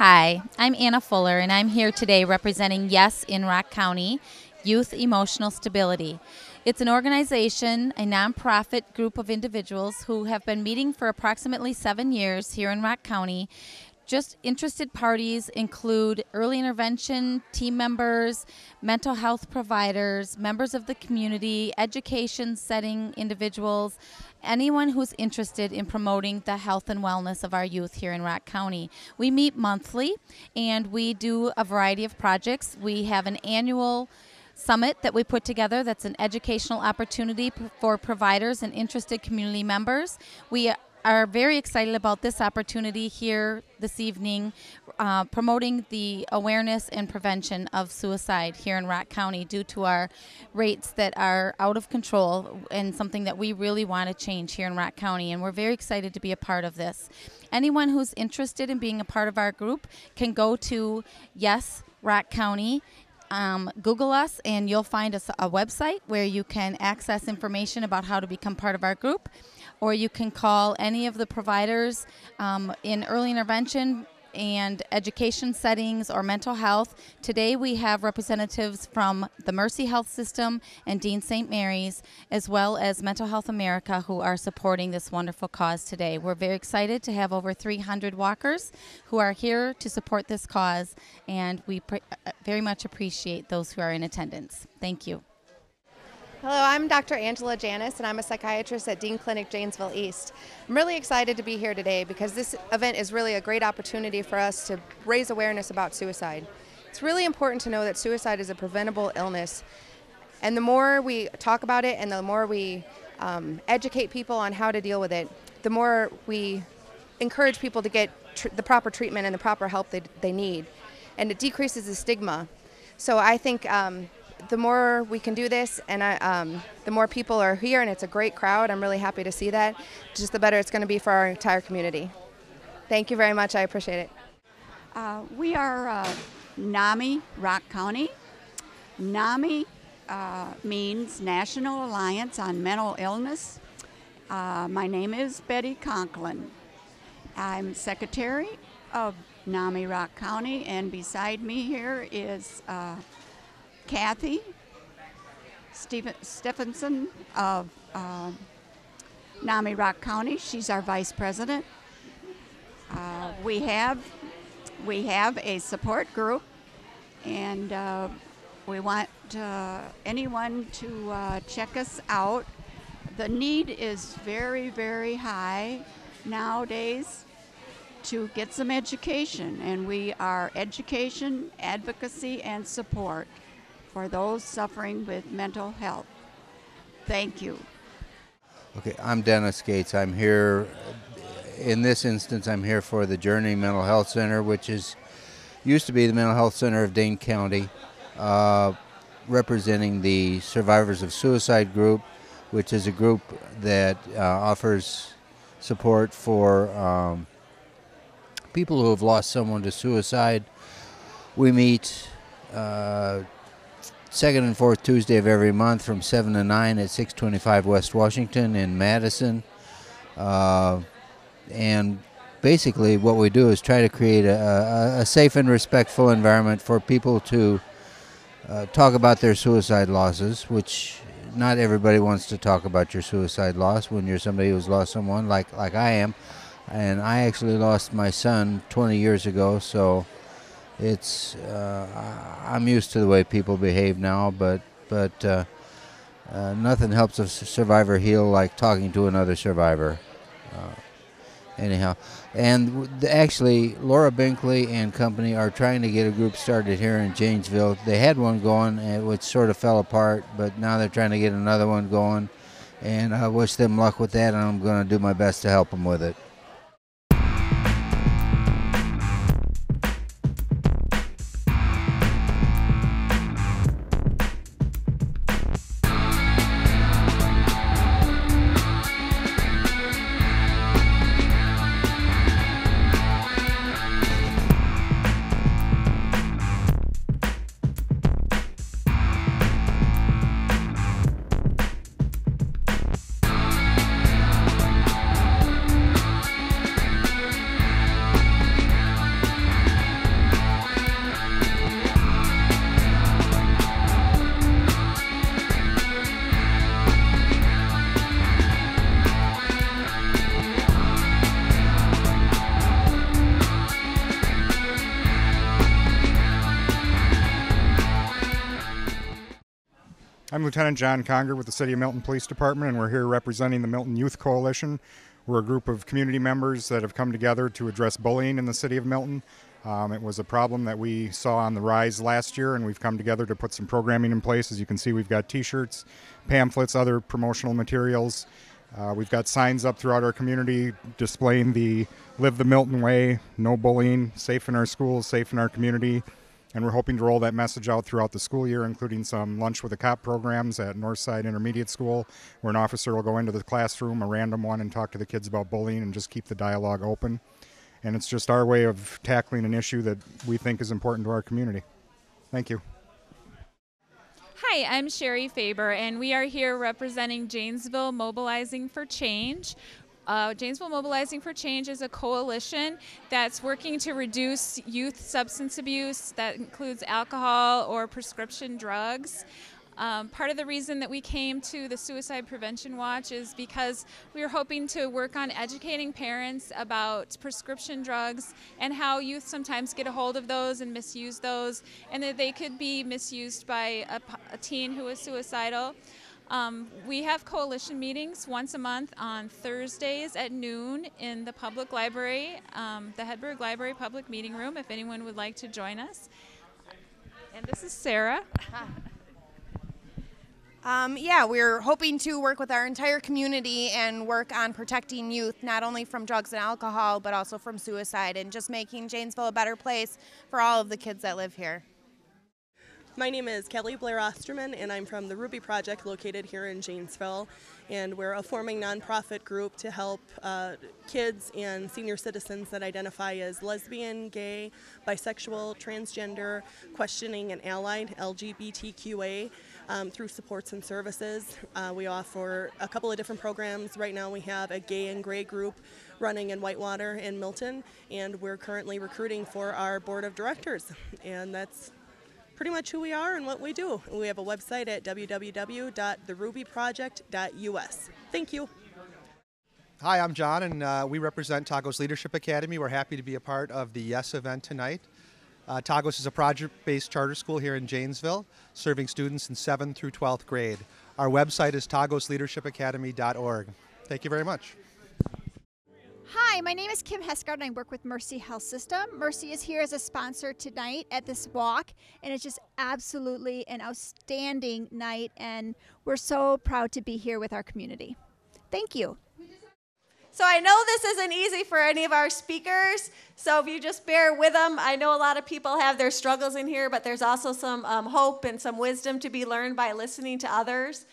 Hi, I'm Anna Fuller, and I'm here today representing YES in Rock County, Youth Emotional Stability. It's an organization, a nonprofit group of individuals who have been meeting for approximately 7 years here in Rock County. Just interested parties include early intervention team members, mental health providers, members of the community, education setting individuals, anyone who's interested in promoting the health and wellness of our youth here in Rock County. We meet monthly and we do a variety of projects. We have an annual summit that we put together that's an educational opportunity for providers and interested community members. We are very excited about this opportunity here this evening, promoting the awareness and prevention of suicide here in Rock County due to our rates that are out of control and something that we really want to change here in Rock County, and we're very excited to be a part of this. Anyone who's interested in being a part of our group can go to Yes Rock County. Google us and you'll find us a website where you can access information about how to become part of our group, or you can call any of the providers in early intervention and education settings or mental health. Today we have representatives from the Mercy Health System and Dean St. Mary's, as well as Mental Health America, who are supporting this wonderful cause today. We're very excited to have over 300 walkers who are here to support this cause, and we very much appreciate those who are in attendance. Thank you. Hello, I'm Dr. Angela Janis, and I'm a psychiatrist at Dean Clinic, Janesville East. I'm really excited to be here today because this event is really a great opportunity for us to raise awareness about suicide. It's really important to know that suicide is a preventable illness, and the more we talk about it and the more we educate people on how to deal with it, the more we encourage people to get the proper treatment and the proper help they need, and it decreases the stigma. So I think the more we can do this, and the more people are here, and it's a great crowd. I'm really happy to see that. Just the better it's going to be for our entire community. Thank you very much. I appreciate it. We are NAMI, Rock County. NAMI means National Alliance on Mental Illness. My name is Betty Conklin. I'm secretary of NAMI Rock County, and beside me here is Kathy Stephenson of NAMI Rock County. She's our vice president. We have a support group, and we want anyone to check us out. The need is very, very high nowadays to get some education, and we are education, advocacy, and support for those suffering with mental health. Thank you. Okay, I'm Dennis Gates. I'm here, in this instance, I'm here for the Journey Mental Health Center, which used to be the Mental Health Center of Dane County, representing the Survivors of Suicide group, which is a group that offers support for people who have lost someone to suicide. We meet second and fourth Tuesday of every month from 7 to 9 at 625 West Washington in Madison. And basically what we do is try to create a safe and respectful environment for people to talk about their suicide losses, which not everybody wants to talk about your suicide loss when you're somebody who's lost someone like I am. And I actually lost my son 20 years ago, so it's I'm used to the way people behave now, but nothing helps a survivor heal like talking to another survivor. Anyhow, and actually Laura Binkley and company are trying to get a group started here in Janesville. They had one going, which sort of fell apart, but now they're trying to get another one going, and I wish them luck with that, and I'm going to do my best to help them with it. I'm Lieutenant John Conger with the City of Milton Police Department, and we're here representing the Milton Youth Coalition. We're a group of community members that have come together to address bullying in the City of Milton. It was a problem that we saw on the rise last year, and we've come together to put some programming in place. As you can see, we've got t-shirts, pamphlets, other promotional materials. We've got signs up throughout our community displaying the Live the Milton Way, no bullying, safe in our schools, safe in our community. And we're hoping to roll that message out throughout the school year, including some Lunch with a Cop programs at Northside Intermediate School, where an officer will go into the classroom, a random one, and talk to the kids about bullying and just keep the dialogue open. And it's just our way of tackling an issue that we think is important to our community. Thank you. Hi, I'm Sherry Faber, and we are here representing Janesville Mobilizing for Change. Janesville Mobilizing for Change is a coalition that's working to reduce youth substance abuse. That includes alcohol or prescription drugs. Part of the reason that we came to the Suicide Prevention Watch is because we were hoping to work on educating parents about prescription drugs and how youth sometimes get a hold of those and misuse those, and that they could be misused by a teen who is suicidal. We have coalition meetings once a month on Thursdays at noon in the public library, the Hedberg Library Public Meeting Room, if anyone would like to join us. And this is Sarah. Yeah, we're hoping to work with our entire community and work on protecting youth, not only from drugs and alcohol, but also from suicide, and just making Janesville a better place for all of the kids that live here. My name is Kelly Blair Osterman, and I'm from the Ruby Project located here in Janesville. And we're a forming nonprofit group to help kids and senior citizens that identify as lesbian, gay, bisexual, transgender, questioning and allied, LGBTQA, through supports and services. We offer a couple of different programs. Right now we have a gay and gray group running in Whitewater and Milton, and we're currently recruiting for our board of directors. And that's pretty much who we are and what we do. We have a website at www.therubyproject.us. Thank you. Hi, I'm John, and we represent Tagos Leadership Academy. We're happy to be a part of the YES event tonight. Tagos is a project-based charter school here in Janesville, serving students in 7th through 12th grade. Our website is tagosleadershipacademy.org. Thank you very much. Hi, my name is Kim Hesgard and I work with Mercy Health System. Mercy is here as a sponsor tonight at this walk, and it's just absolutely an outstanding night, and we're so proud to be here with our community. Thank you. So I know this isn't easy for any of our speakers, so if you just bear with them. I know a lot of people have their struggles in here, but there's also some hope and some wisdom to be learned by listening to others.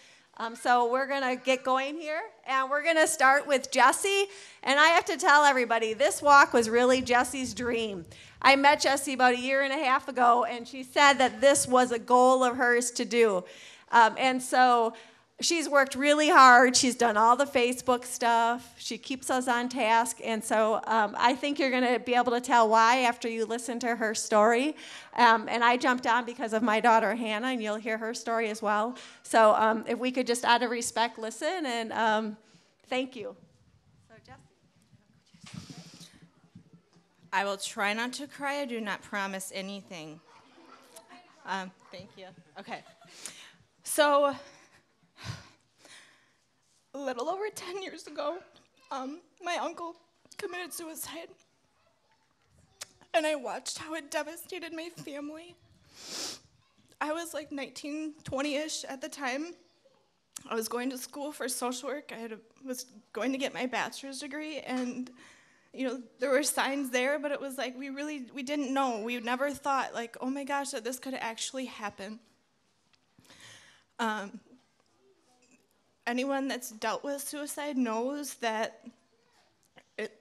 So we're going to get going here, and we're going to start with Jessie. And I have to tell everybody, this walk was really Jessie's dream. I met Jessie about 1.5 years ago, and she said that this was a goal of hers to do. And so she's worked really hard. She's done all the Facebook stuff. She keeps us on task. And so I think you're going to be able to tell why after you listen to her story. And I jumped on because of my daughter, Hannah, and you'll hear her story as well. So if we could just, out of respect, listen, and thank you. So, Jessie. I will try not to cry. I do not promise anything. Thank you. Okay. So, a little over 10 years ago, my uncle committed suicide, and I watched how it devastated my family. I was like 19, 20-ish at the time. I was going to school for social work. I was going to get my bachelor's degree, and there were signs there, but it was like we didn't know. We never thought, like, oh my gosh, that this could actually happen. Anyone that's dealt with suicide knows that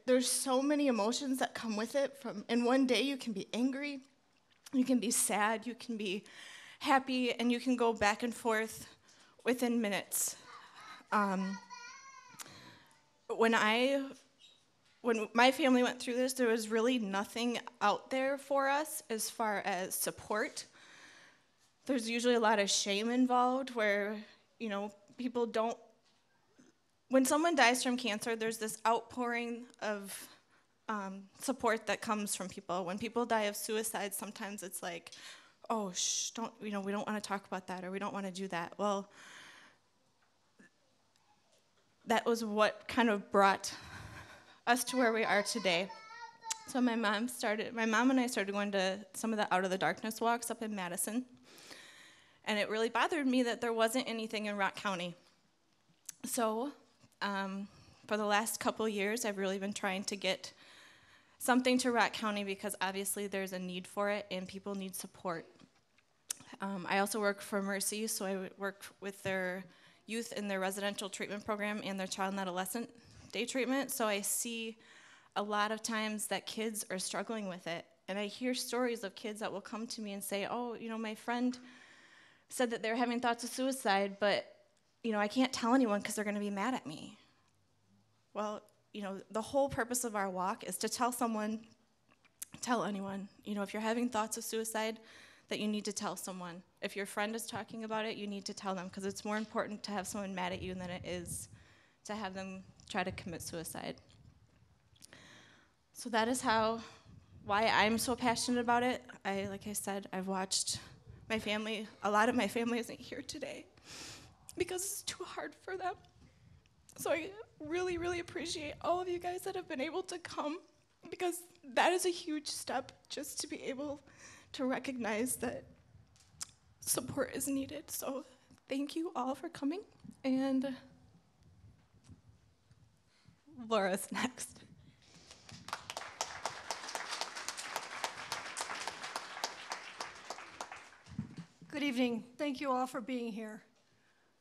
there's so many emotions that come with it. In one day, you can be angry, you can be sad, you can be happy, and you can go back and forth within minutes. When my family went through this, there was really nothing out there for us as far as support. There's usually a lot of shame involved where, people don't, when someone dies from cancer, there's this outpouring of support that comes from people. When people die of suicide, sometimes it's like, oh, don't, we don't want to talk about that, or we don't want to do that. Well, that was what kind of brought us to where we are today. So my mom and I started going to some of the Out of the Darkness walks up in Madison. And it really bothered me that there wasn't anything in Rock County. So for the last couple years, I've really been trying to get something to Rock County because obviously there's a need for it and people need support. I also work for Mercy, so I work with their youth in their residential treatment program and their child and adolescent day treatment. So I see a lot of times that kids are struggling with it. And I hear stories of kids that will come to me and say, oh, my friend said that they're having thoughts of suicide, but I can't tell anyone because they're going to be mad at me. Well, the whole purpose of our walk is to tell anyone, if you're having thoughts of suicide, that you need to tell someone. If your friend is talking about it, you need to tell them, because it's more important to have someone mad at you than it is to have them try to commit suicide. So that is why I'm so passionate about it. Like I said, I've watched my family. A lot of my family isn't here today because it's too hard for them. So I really, really appreciate all of you guys that have been able to come, because that is a huge step, just to be able to recognize that support is needed. So thank you all for coming. And Laura's next. Good evening. Thank you all for being here.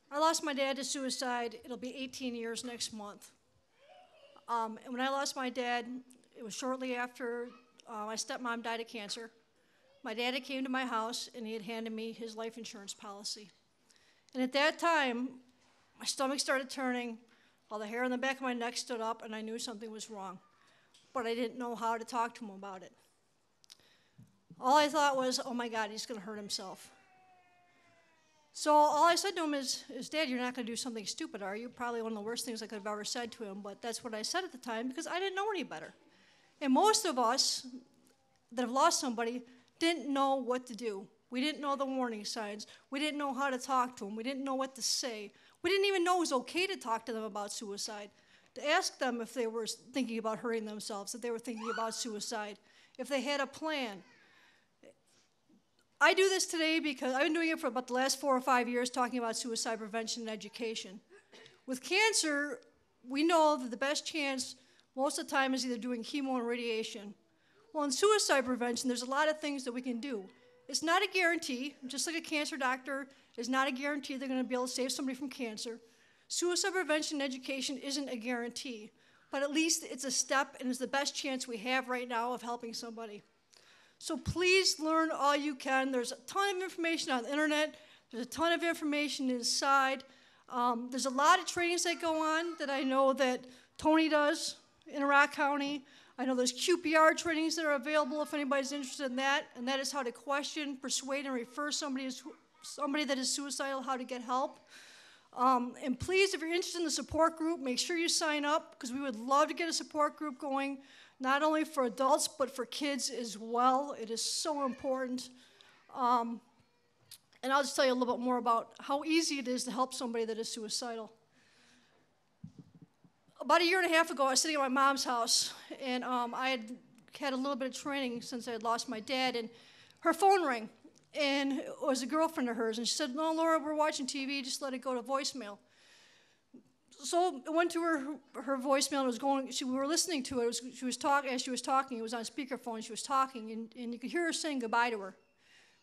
I lost my dad to suicide. It'll be 18 years next month. And when I lost my dad, it was shortly after my stepmom died of cancer. My dad had came to my house and he had handed me his life insurance policy. And at that time, my stomach started turning, all the hair on the back of my neck stood up, and I knew something was wrong. But I didn't know how to talk to him about it. All I thought was, oh my God, he's going to hurt himself. So all I said to him is, Dad, you're not going to do something stupid, are you? Probably one of the worst things I could have ever said to him, but that's what I said at the time because I didn't know any better. And most of us that have lost somebody didn't know what to do. We didn't know the warning signs. We didn't know how to talk to them. We didn't know what to say. We didn't even know it was okay to talk to them about suicide, to ask them if they were thinking about hurting themselves, if they were thinking about suicide, if they had a plan. I do this today because I've been doing it for about the last 4 or 5 years, talking about suicide prevention and education. With cancer, we know that the best chance most of the time is either doing chemo and radiation. Well, in suicide prevention, there's a lot of things that we can do. It's not a guarantee, just like a cancer doctor is not a guarantee they're going to be able to save somebody from cancer. Suicide prevention and education isn't a guarantee, but at least it's a step and it's the best chance we have right now of helping somebody. So please learn all you can. There's a ton of information on the internet. There's a ton of information inside. There's a lot of trainings that go on that I know that Tony does in Rock County. I know there's QPR trainings that are available if anybody's interested in that, and that is how to question, persuade, and refer somebody that is suicidal, how to get help. And please, if you're interested in the support group, make sure you sign up, because we would love to get a support group going, not only for adults, but for kids as well. It is so important. And I'll just tell you a little bit more about how easy it is to help somebody that is suicidal. About 1.5 years ago, I was sitting at my mom's house, and I had a little bit of training since I had lost my dad, and her phone rang, and it was a girlfriend of hers, and she said, no, Laura, we're watching TV, just let it go to voicemail. So it went to her voicemail, and it was going, we were listening to it, she was talking, as she was talking, it was on speakerphone, she was talking, and you could hear her saying goodbye to her.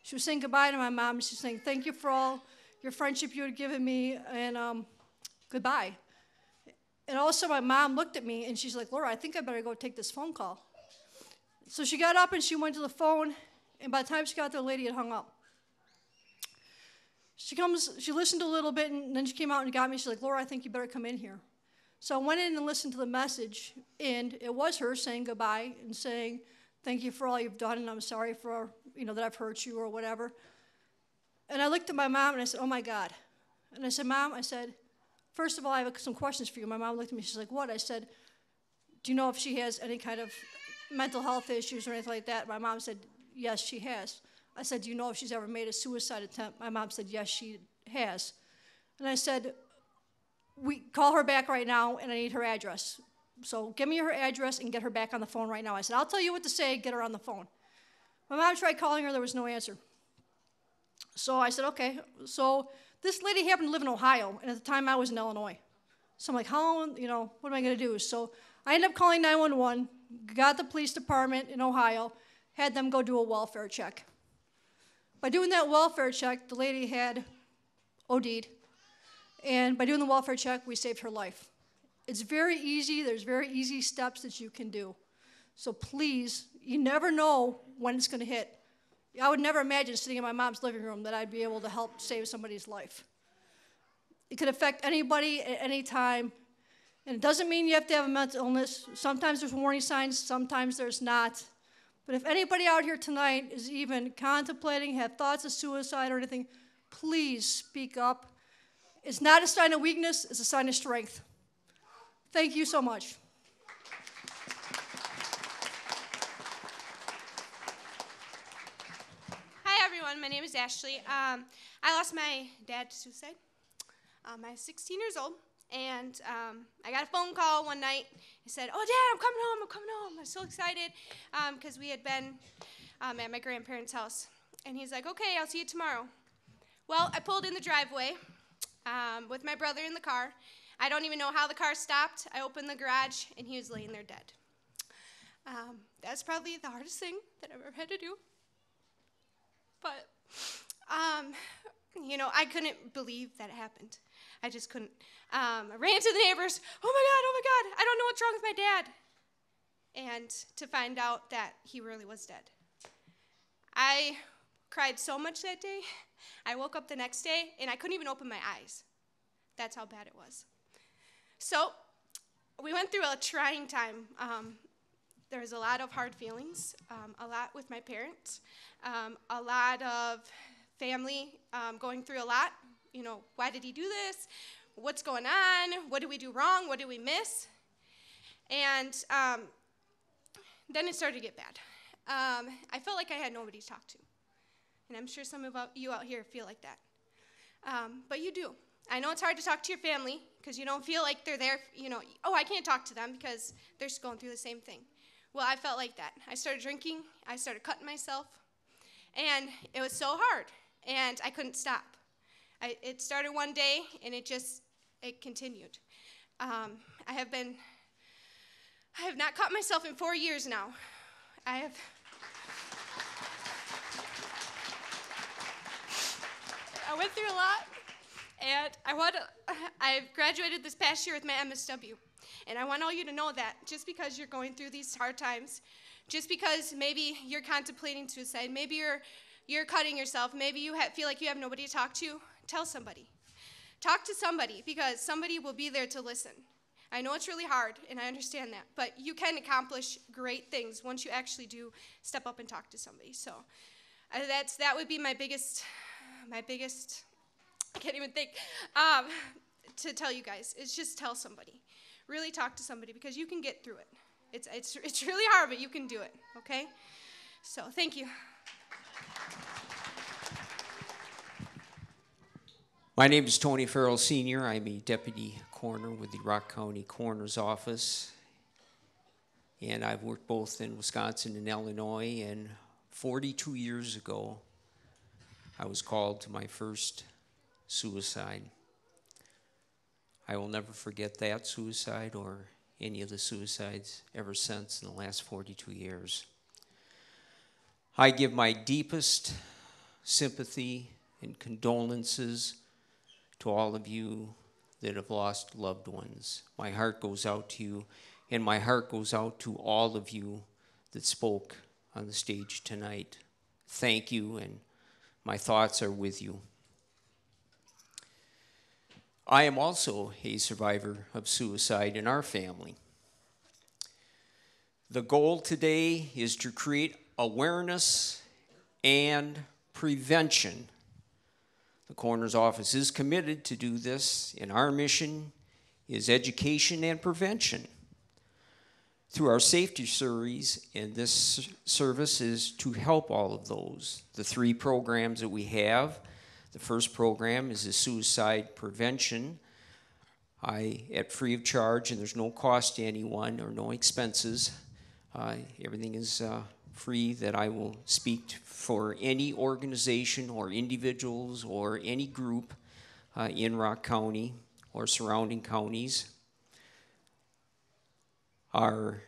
She was saying goodbye to my mom, and she was saying, thank you for all your friendship you had given me, and goodbye. And also my mom looked at me, and she's like, Laura, I think I better go take this phone call. So she got up, and she went to the phone, and by the time she got there, the lady had hung up. She listened a little bit, and then she came out and got me. She's like, Laura, I think you better come in here. So I went in and listened to the message, and it was her saying goodbye and saying, thank you for all you've done, and I'm sorry for, that I've hurt you or whatever. And I looked at my mom, and I said, oh, my God. And I said, Mom, first of all, I have some questions for you. My mom looked at me, she's like, what? I said, do you know if she has any kind of mental health issues or anything like that? My mom said, yes, she has. I said, do you know if she's ever made a suicide attempt? My mom said, yes, she has. And I said, we call her back right now, and I need her address. So give me her address and get her back on the phone right now. I said, I'll tell you what to say, get her on the phone. My mom tried calling her, there was no answer. So I said, okay. So this lady happened to live in Ohio, and at the time I was in Illinois. So I'm like, how, what am I going to do? So I ended up calling 911, got the police department in Ohio, had them go do a welfare check. By doing that welfare check, the lady had OD'd, and by doing the welfare check, we saved her life. It's very easy. There's very easy steps that you can do. So please, you never know when it's going to hit. I would never imagine sitting in my mom's living room that I'd be able to help save somebody's life. It could affect anybody at any time. And it doesn't mean you have to have a mental illness. Sometimes there's warning signs, sometimes there's not. But if anybody out here tonight is even contemplating, have thoughts of suicide or anything, please speak up. It's not a sign of weakness, it's a sign of strength. Thank you so much. Hi everyone, my name is Ashley. I lost my dad to suicide. I was 16 years old, and I got a phone call one night. He said, oh, Dad, I'm coming home. I was so excited because we had been at my grandparents' house. And he's like, okay, I'll see you tomorrow. Well, I pulled in the driveway with my brother in the car. I don't even know how the car stopped. I opened the garage, and he was laying there dead. That's probably the hardest thing that I've ever had to do. But, I couldn't believe that it happened. I just couldn't. I ran to the neighbors. Oh my God, I don't know what's wrong with my dad. And to find out that he really was dead. I cried so much that day. I woke up the next day, and I couldn't even open my eyes. That's how bad it was. So we went through a trying time. There was a lot of hard feelings, a lot with my parents, a lot of family going through a lot. Why did he do this? What's going on? What did we do wrong? What did we miss? And then it started to get bad. I felt like I had nobody to talk to. And I'm sure some of you out here feel like that. But you do. I know it's hard to talk to your family because you don't feel like they're there, I can't talk to them because they're just going through the same thing. Well, I felt like that. I started drinking. I started cutting myself. And it was so hard. And I couldn't stop. It started one day, and it continued. I have not cut myself in 4 years now. I went through a lot, and I've graduated this past year with my MSW. And I want all you to know that just because you're going through these hard times, just because maybe you're contemplating suicide, maybe you're cutting yourself, maybe you feel like you have nobody to talk to, tell somebody. Talk to somebody because somebody will be there to listen. I know it's really hard, and I understand that, but you can accomplish great things once you actually do step up and talk to somebody. So that would be my biggest, I can't even think, to tell you guys, is just tell somebody. Really talk to somebody because you can get through it. It's really hard, but you can do it, okay? So thank you. My name is Tony Farrell Sr. I'm a deputy coroner with the Rock County Coroner's Office. And I've worked both in Wisconsin and Illinois. And 42 years ago, I was called to my first suicide. I will never forget that suicide or any of the suicides ever since in the last 42 years. I give my deepest sympathy and condolences to all of you that have lost loved ones. My heart goes out to you, and my heart goes out to all of you that spoke on the stage tonight. Thank you, and my thoughts are with you. I am also a survivor of suicide in our family. The goal today is to create awareness and prevention. The coroner's office is committed to do this, and our mission is education and prevention. through our safety series, and this service is to help all of those. The 3 programs that we have, the first program is the suicide prevention. At free of charge, and there's no cost to anyone or no expenses. Everything is free that I will speak for any organization or individuals or any group in Rock County or surrounding counties. Our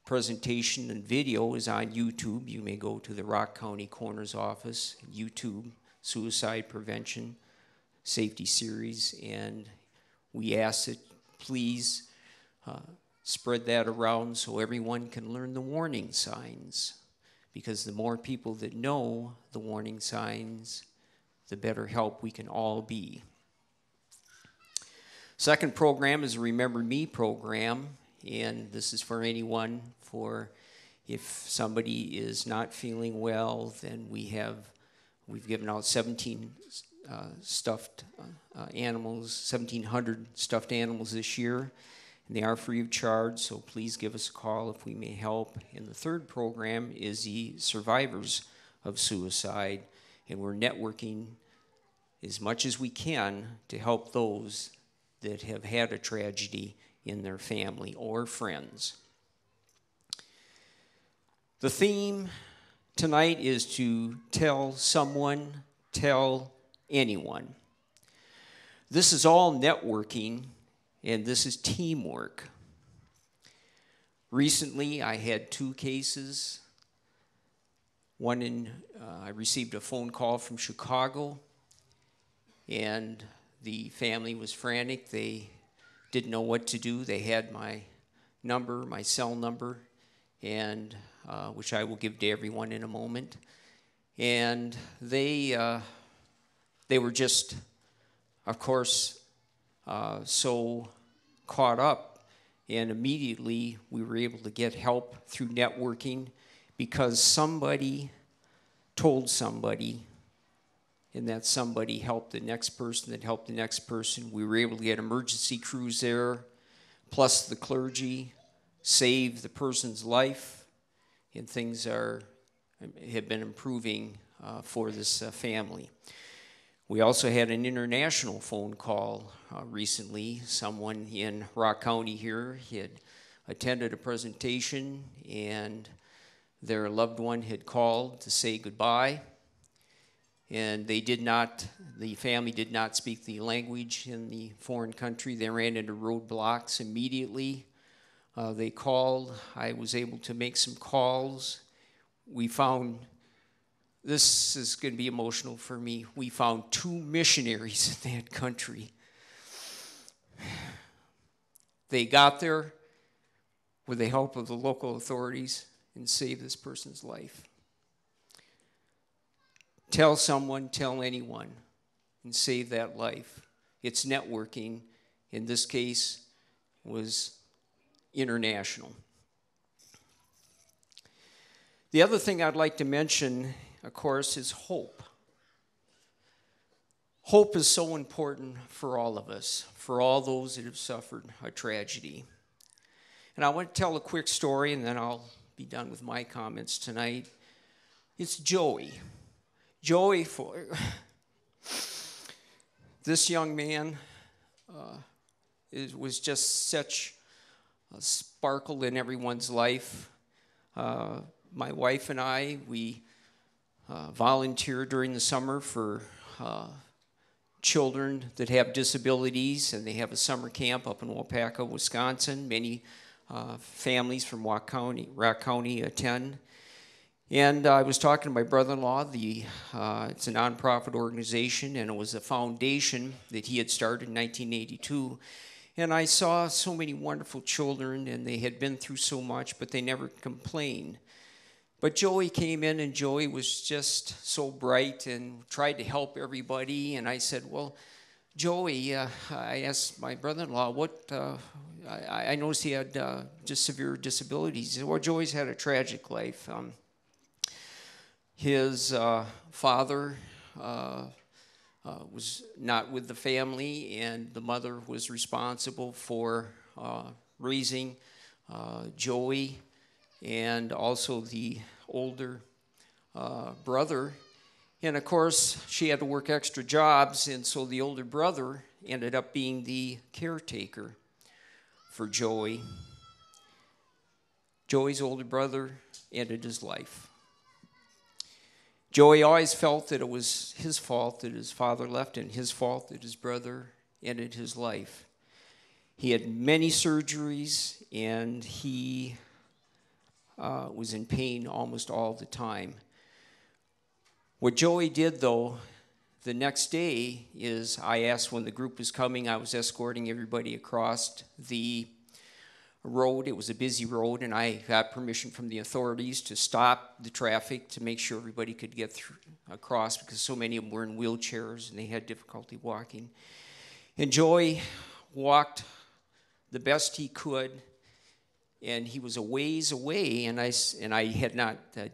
presentation and video is on YouTube. You may go to the Rock County Coroner's Office, YouTube, Suicide Prevention Safety Series, and we ask that please spread that around so everyone can learn the warning signs, because the more people that know the warning signs, the better help we can all be. Second program is a Remember Me program, and this is for anyone. For if somebody is not feeling well, then we've given out 17 stuffed animals, 1,700 stuffed animals this year, and they are free of charge, so please give us a call if we may help. And the third program is the survivors of suicide, and we're networking as much as we can to help those that have had a tragedy in their family or friends. The theme tonight is to tell someone, tell anyone. This is all networking, and this is teamwork. Recently, I had 2 cases. I received a phone call from Chicago, and the family was frantic. They didn't know what to do. They had my number, my cell number, and which I will give to everyone in a moment. And they were just, of course, so caught up, and immediately we were able to get help through networking because somebody told somebody, and that somebody helped the next person that helped the next person. We were able to get emergency crews there, plus the clergy, save the person's life, and things have been improving for this family. We also had an international phone call recently. Someone in Rock County here had attended a presentation, and their loved one had called to say goodbye, and the family did not speak the language in the foreign country. They ran into roadblocks immediately. They called. I was able to make some calls. We found, this is going to be emotional for me, we found 2 missionaries in that country. They got there with the help of the local authorities and saved this person's life. Tell someone, tell anyone, and save that life. It's networking. In this case, was international. The other thing I'd like to mention, of course, is hope. Hope is so important for all of us, for all those that have suffered a tragedy. And I want to tell a quick story, and then I'll be done with my comments tonight. It's Joey. Joey, this young man was just such a sparkle in everyone's life. My wife and I, we volunteer during the summer for children that have disabilities, and they have a summer camp up in Waupaca, Wisconsin. Many families from Rock County attend. And I was talking to my brother-in-law. It's a nonprofit organization, and it was a foundation that he had started in 1982. And I saw so many wonderful children, and they had been through so much, but they never complained. But Joey came in, and Joey was just so bright and tried to help everybody. And I said, well, Joey, I asked my brother-in-law, I noticed he had just severe disabilities. He said, well, Joey's had a tragic life. His father was not with the family, and the mother was responsible for raising Joey, and also the older brother. And of course, she had to work extra jobs, and so the older brother ended up being the caretaker for Joey. Joey's older brother ended his life. Joey always felt that it was his fault that his father left and his fault that his brother ended his life. He had many surgeries, and he was in pain almost all the time. What Joey did, though, the next day is I asked when the group was coming. I was escorting everybody across the road. It was a busy road, and I got permission from the authorities to stop the traffic to make sure everybody could get through, across, because so many of them were in wheelchairs and they had difficulty walking. And Joey walked the best he could, and he was a ways away, and I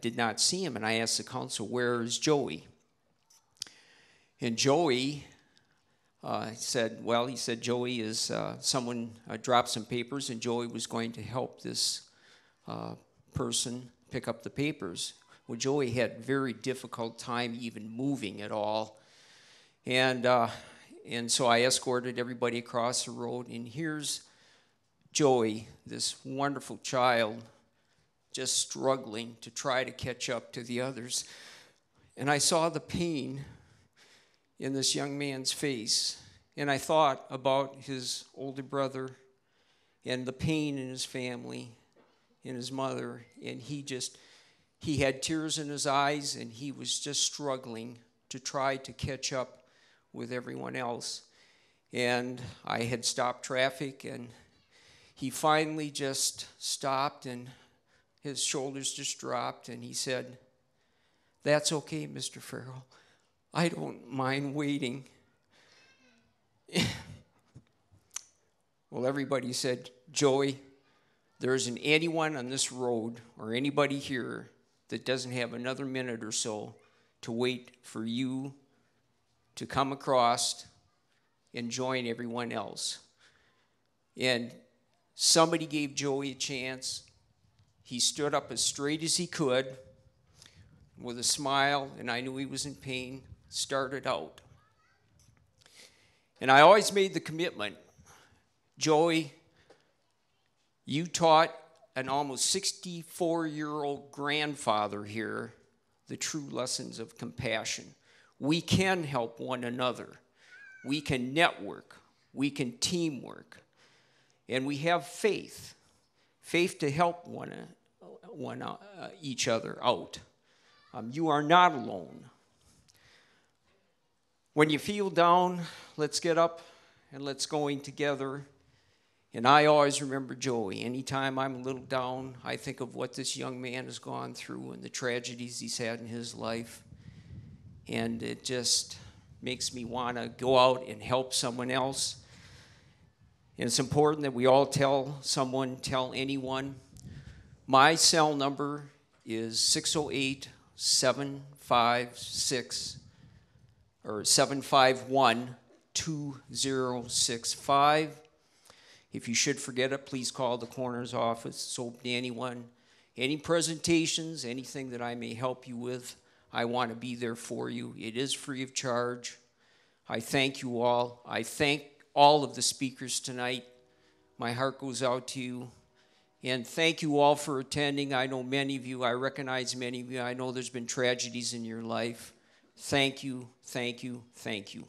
did not see him, and I asked the council, "Where is Joey?" And Joey said, Joey is, someone dropped some papers, and Joey was going to help this person pick up the papers. Well, Joey had a very difficult time even moving at all. And so I escorted everybody across the road, and here's Joey, this wonderful child, just struggling to try to catch up to the others. And I saw the pain in this young man's face, and I thought about his older brother and the pain in his family, in his mother, and he had tears in his eyes, and he was just struggling to try to catch up with everyone else. And I had stopped traffic, and he finally just stopped, and his shoulders just dropped, and he said, "That's okay, Mr. Farrell. I don't mind waiting." Well, everybody said, "Joey, there isn't anyone on this road or anybody here that doesn't have another minute or so to wait for you to come across and join everyone else." And somebody gave Joey a chance. He stood up as straight as he could with a smile, and I knew he was in pain, started out. And I always made the commitment, Joey, you taught an almost 64-year-old grandfather here the true lessons of compassion. We can help one another. We can network. We can teamwork. And we have faith to help each other out. You are not alone. When you feel down, let's get up and let's go in together. And I always remember Joey. Anytime I'm a little down, I think of what this young man has gone through and the tragedies he's had in his life. And it just makes me want to go out and help someone else. And it's important that we all tell anyone. My cell number is 751-2065. If you should forget it, please call the coroner's office. It's open to anyone. Any presentations, anything that I may help you with, I want to be there for you. It is free of charge. I thank you all. I thank all of the speakers tonight. My heart goes out to you. And thank you all for attending. I know many of you, I recognize many of you. I know there's been tragedies in your life. Thank you, thank you, thank you.